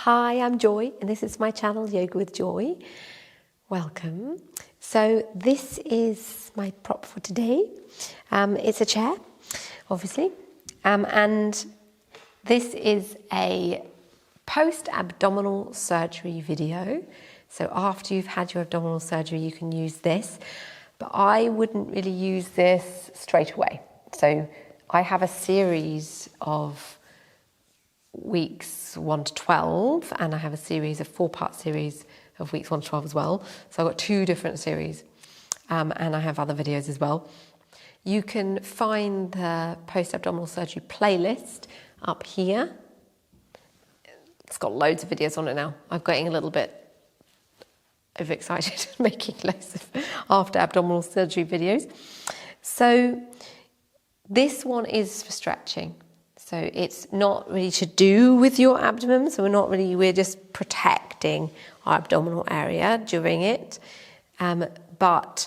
Hi, I'm Joy, and this is my channel, Yoga with Joy. Welcome. So this is my prop for today. It's a chair, obviously, and this is a post-abdominal surgery video. So after you've had your abdominal surgery, you can use this, but I wouldn't really use this straight away. So I have a series of weeks 1 to 12, and I have a series, a 4-part series of weeks 1 to 12 as well. So I've got 2 different series, and I have other videos as well. You can find the post-abdominal surgery playlist up here. It's got loads of videos on it now. I'm getting a little bit overexcited making loads of after abdominal surgery videos. So this one is for stretching. So it's not really to do with your abdomen. So we're just protecting our abdominal area during it. But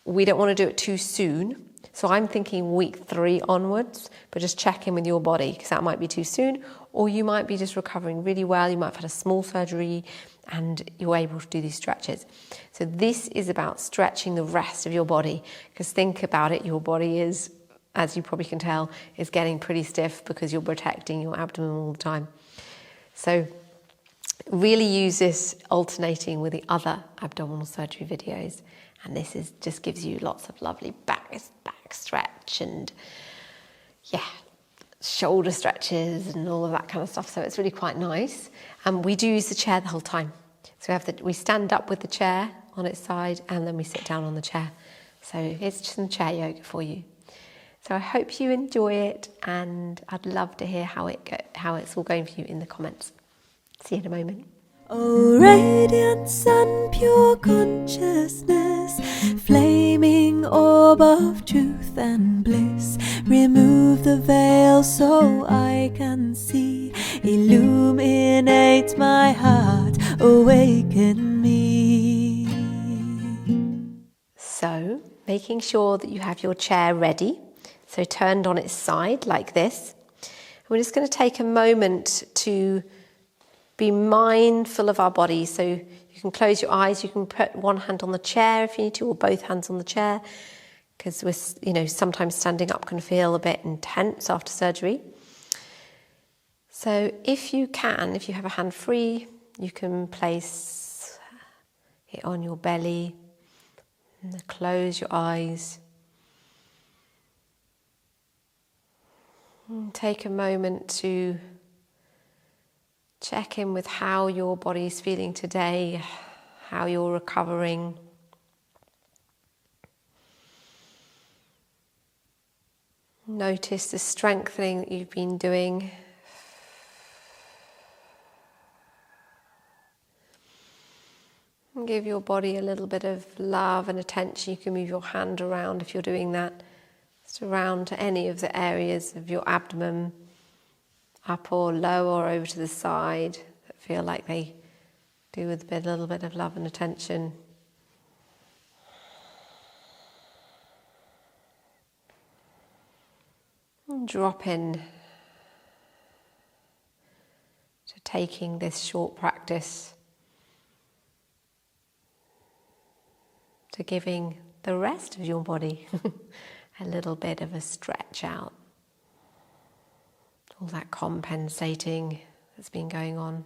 we don't want to do it too soon. So I'm thinking week 3 onwards, but just check in with your body because that might be too soon, or you might be just recovering really well. You might have had a small surgery and you're able to do these stretches. So this is about stretching the rest of your body, because think about it, your body is, as you probably can tell, is getting pretty stiff because you're protecting your abdomen all the time. So really use this alternating with the other abdominal surgery videos. And this just gives you lots of lovely back stretch and shoulder stretches and all of that kind of stuff. So it's really quite nice. And we do use the chair the whole time. So we stand up with the chair on its side and then we sit down on the chair. So it's just some chair yoga for you. So I hope you enjoy it, and I'd love to hear how it's all going for you in the comments. See you in a moment. Oh, radiant sun, pure consciousness, flaming orb of truth and bliss, remove the veil so I can see, illuminate my heart, awaken me. So, making sure that you have your chair ready. So turned on its side like this. We're just going to take a moment to be mindful of our body. So you can close your eyes, you can put one hand on the chair if you need to, or both hands on the chair, because sometimes standing up can feel a bit intense after surgery. So if you have a hand free, you can place it on your belly and close your eyes. Take a moment to check in with how your body is feeling today, how you're recovering. Notice the strengthening that you've been doing. And give your body a little bit of love and attention. You can move your hand around if you're doing that. Around to any of the areas of your abdomen, up or low or over to the side, that feel like they do with a little bit of love and attention. And drop in to taking this short practice to giving the rest of your body a little bit of a stretch out. All that compensating that's been going on.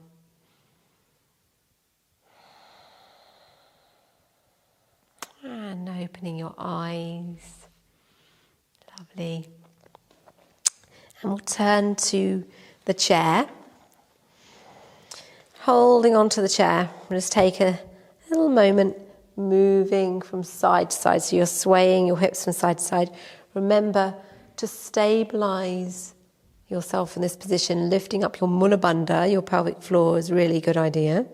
And opening your eyes. Lovely. And we'll turn to the chair. Holding onto the chair. We'll just take a little moment moving from side to side, so you're swaying your hips from side to side. Remember to stabilize yourself in this position. Lifting up your mula bandha, your pelvic floor, is a really good idea.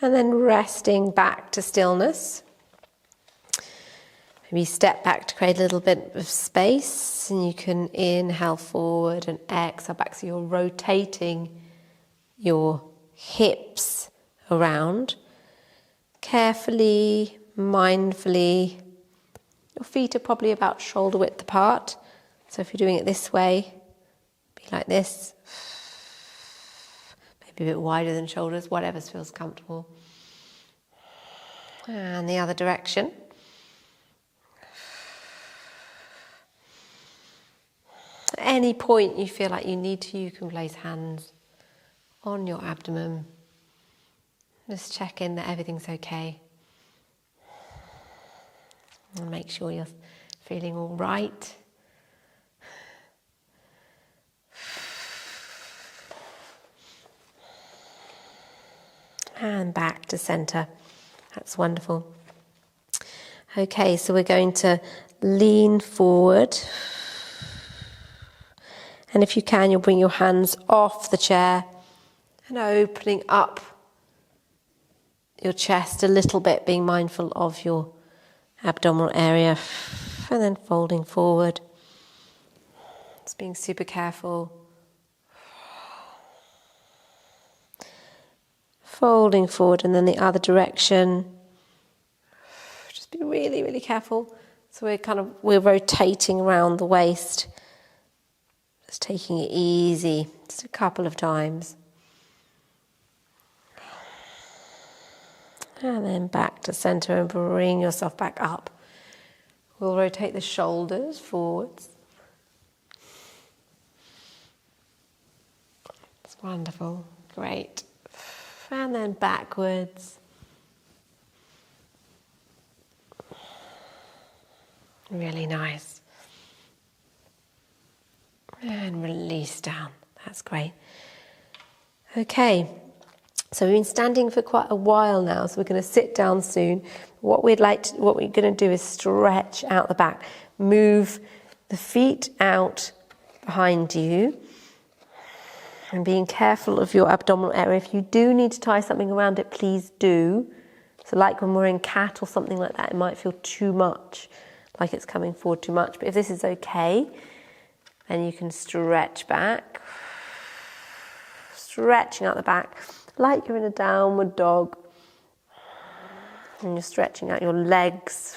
And then resting back to stillness. Maybe step back to create a little bit of space, and you can inhale forward and exhale back. So you're rotating your hips around carefully, mindfully, Your feet are probably about shoulder width apart. So if you're doing it this way, be like this. Maybe a bit wider than shoulders, whatever feels comfortable. And the other direction. At any point you feel like you need to, you can place hands on your abdomen. Just check in that everything's okay. And make sure you're feeling all right. And back to center. That's wonderful. Okay, so we're going to lean forward. And if you can, you'll bring your hands off the chair and opening up your chest a little bit, being mindful of your abdominal area. And then folding forward. Just being super careful. Folding forward and then the other direction. Just be really, really careful. So we're rotating around the waist. Just taking it easy, just a couple of times. And then back to center and bring yourself back up. We'll rotate the shoulders forwards. It's wonderful, great. And then backwards. Really nice. And release down. That's great. Okay, so we've been standing for quite a while now, so we're going to sit down soon. What we're going to do is stretch out the back. Move the feet out behind you. And being careful of your abdominal area. If you do need to tie something around it, please do. So like when we're in cat or something like that, it might feel too much, like it's coming forward too much. But if this is okay, then you can stretch back. Stretching out the back, like you're in a downward dog. And you're stretching out your legs.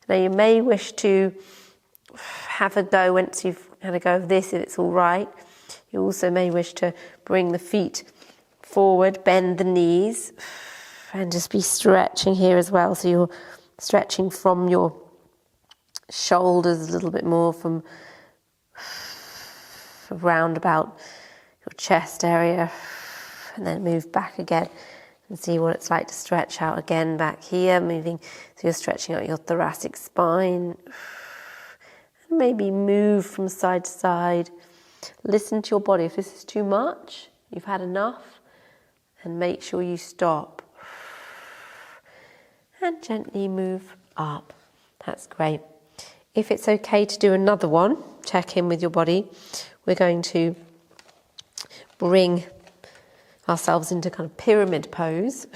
Now you may wish to have a go once you've had a go of this, if it's all right. You also may wish to bring the feet forward, bend the knees, and just be stretching here as well. So you're stretching from your shoulders a little bit more, from around about your chest area, and then move back again and see what it's like to stretch out again back here, moving. So you're stretching out your thoracic spine, and maybe move from side to side. Listen to your body. If this is too much, you've had enough, and make sure you stop. And gently move up. That's great. If it's okay to do another one, check in with your body. We're going to bring ourselves into kind of pyramid pose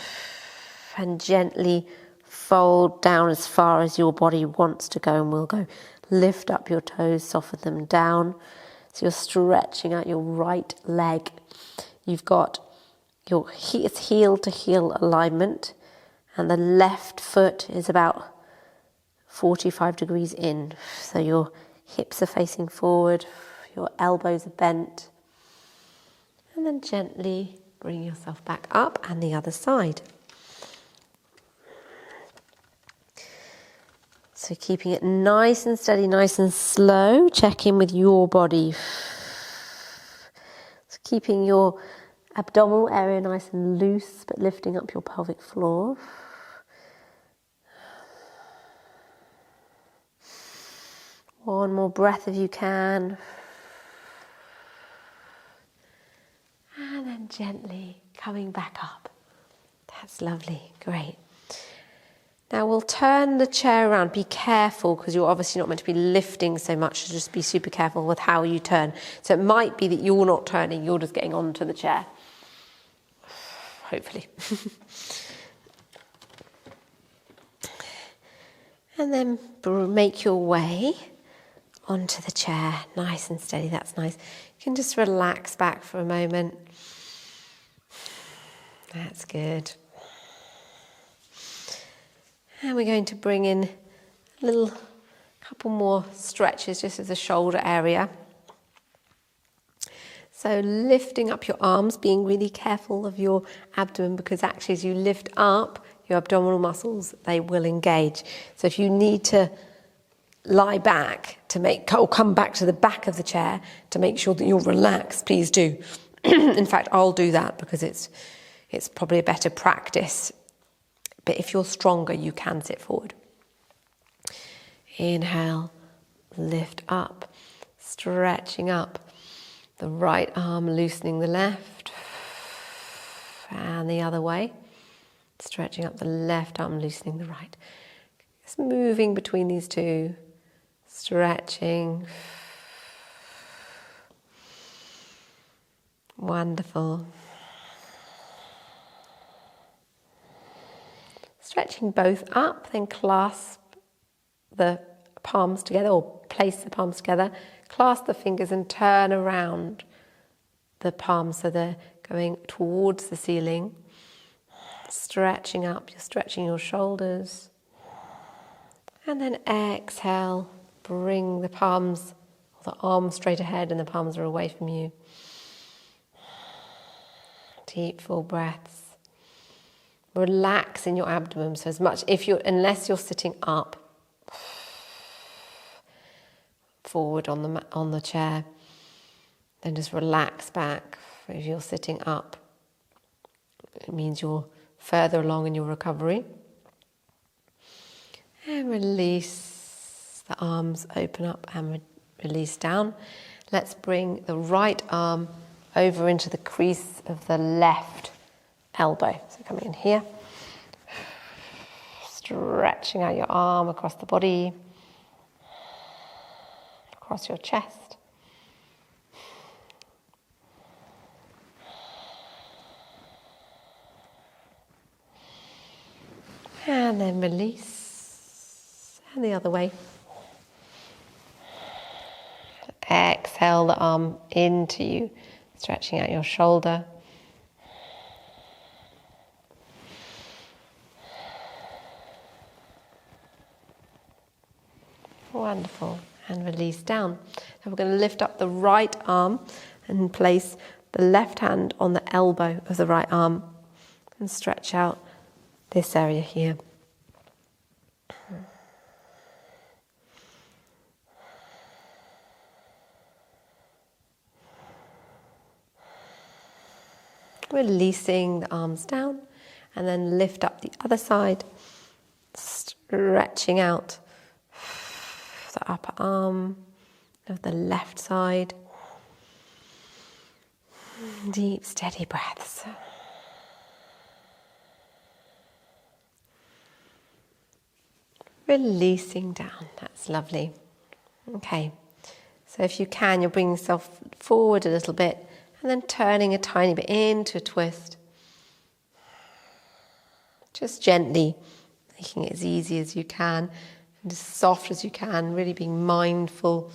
and gently fold down as far as your body wants to go, and we'll go lift up your toes, soften them down. So you're stretching out your right leg. You've got your heel to heel alignment, and the left foot is about 45 degrees in. So your hips are facing forward, your elbows are bent. And then gently bring yourself back up, and the other side. So keeping it nice and steady, nice and slow. Check in with your body. So keeping your abdominal area nice and loose, but lifting up your pelvic floor. One more breath if you can. And then gently coming back up. That's lovely, great. Now we'll turn the chair around. Be careful, because you're obviously not meant to be lifting so much, so just be super careful with how you turn. So it might be that you're not turning, you're just getting onto the chair. Hopefully. And then make your way onto the chair, nice and steady. That's nice. You can just relax back for a moment. That's good. And we're going to bring in A little couple more stretches just as the shoulder area. So lifting up your arms, being really careful of your abdomen, because actually as you lift up your abdominal muscles, they will engage. So if you need to lie back to or come back to the back of the chair to make sure that you're relaxed, please do. In fact, I'll do that because it's probably a better practice. But if you're stronger, you can sit forward. Inhale, lift up, stretching up. The right arm loosening the left, and the other way. Stretching up the left arm, loosening the right. Just moving between these two. Stretching. Wonderful. Stretching both up, then clasp the palms together, or place the palms together. Clasp the fingers and turn around the palms so they're going towards the ceiling. Stretching up, you're stretching your shoulders. And then exhale, bring the palms, or the arms straight ahead and the palms are away from you. Deep, full breaths. Relax in your abdomen. So unless you're sitting up, forward on the chair, then just relax back. If you're sitting up, it means you're further along in your recovery. And release the arms, open up and release down. Let's bring the right arm over into the crease of the left elbow. So coming in here, stretching out your arm across the body, across your chest. And then release. And the other way. Exhale the arm into you, stretching out your shoulder. Wonderful. And release down. Now we're going to lift up the right arm and place the left hand on the elbow of the right arm and stretch out this area here. Releasing the arms down and then lift up the other side, stretching out the upper arm of the left side. Deep, steady breaths. Releasing down. That's lovely. Okay. So if you can, you'll bring yourself forward a little bit and then turning a tiny bit into a twist. Just gently making it as easy as you can and as soft as you can, really being mindful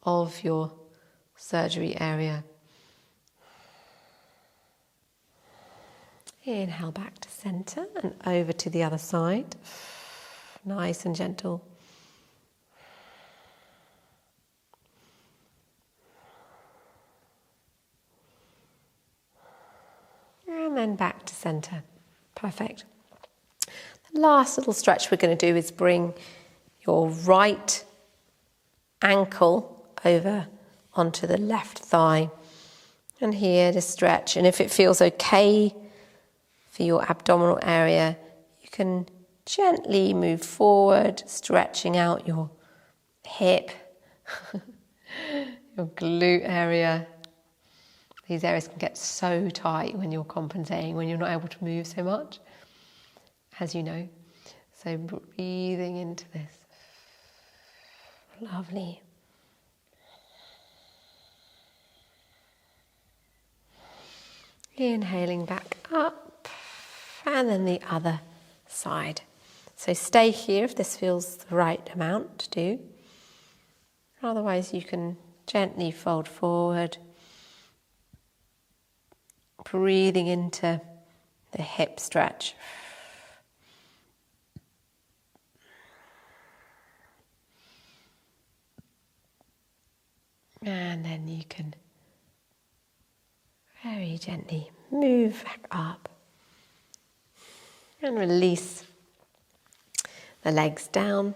of your surgery area. Inhale back to center and over to the other side. Nice and gentle. And then back to center. Perfect. The last little stretch we're going to do is bring your right ankle over onto the left thigh. And here to stretch. And if it feels okay for your abdominal area, you can gently move forward, stretching out your hip, your glute area. These areas can get so tight when you're compensating, when you're not able to move so much, as you know. So breathing into this. Lovely. Inhaling back up, and then the other side. So stay here if this feels the right amount to do. Otherwise you can gently fold forward, breathing into the hip stretch. And then you can very gently move back up and release the legs down.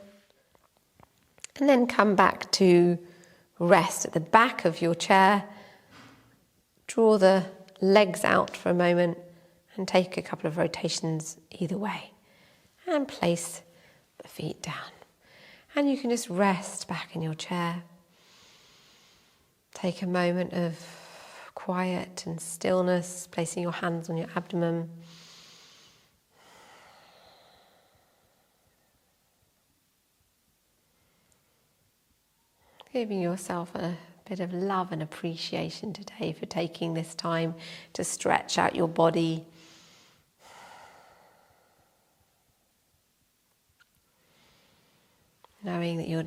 And then come back to rest at the back of your chair. Draw the legs out for a moment and take a couple of rotations either way. And place the feet down. And you can just rest back in your chair. Take a moment of quiet and stillness, placing your hands on your abdomen. Giving yourself a bit of love and appreciation today for taking this time to stretch out your body. Knowing that you're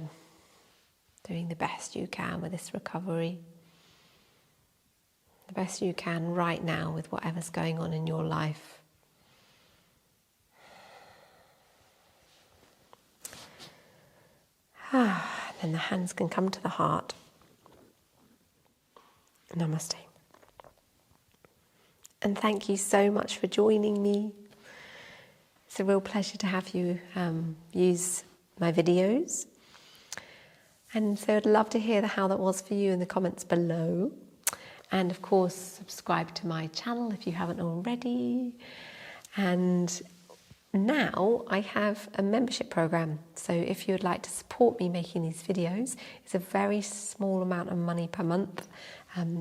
doing the best you can with this recovery. The best you can right now with whatever's going on in your life. Then the hands can come to the heart. Namaste. And thank you so much for joining me. It's a real pleasure to have you use my videos. And so I'd love to hear how that was for you in the comments below. And of course, subscribe to my channel if you haven't already. And now I have a membership program. So if you would like to support me making these videos, it's a very small amount of money per month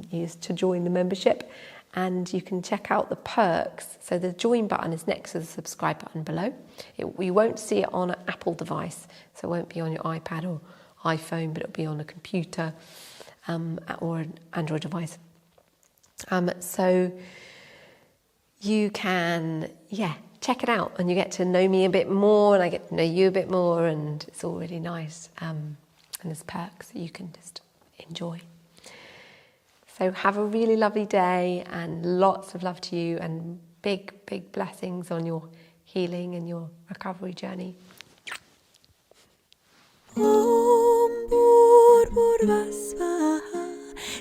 used to join the membership. And you can check out the perks. So the join button is next to the subscribe button below. You won't see it on an Apple device, so it won't be on your iPad or iPhone, but it'll be on a computer or an Android device. So you can, check it out, and you get to know me a bit more, and I get to know you a bit more, and it's all really nice. And there's perks that you can just enjoy. So have a really lovely day, and lots of love to you, and big, big blessings on your healing and your recovery journey. Om Bhurvasvaha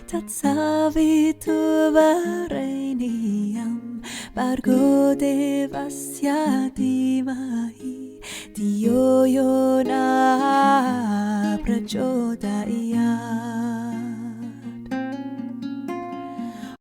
Tatsavituvareniyam Bhargo Devasya Dhimahi Dhiyo Yo Na Prachodayam.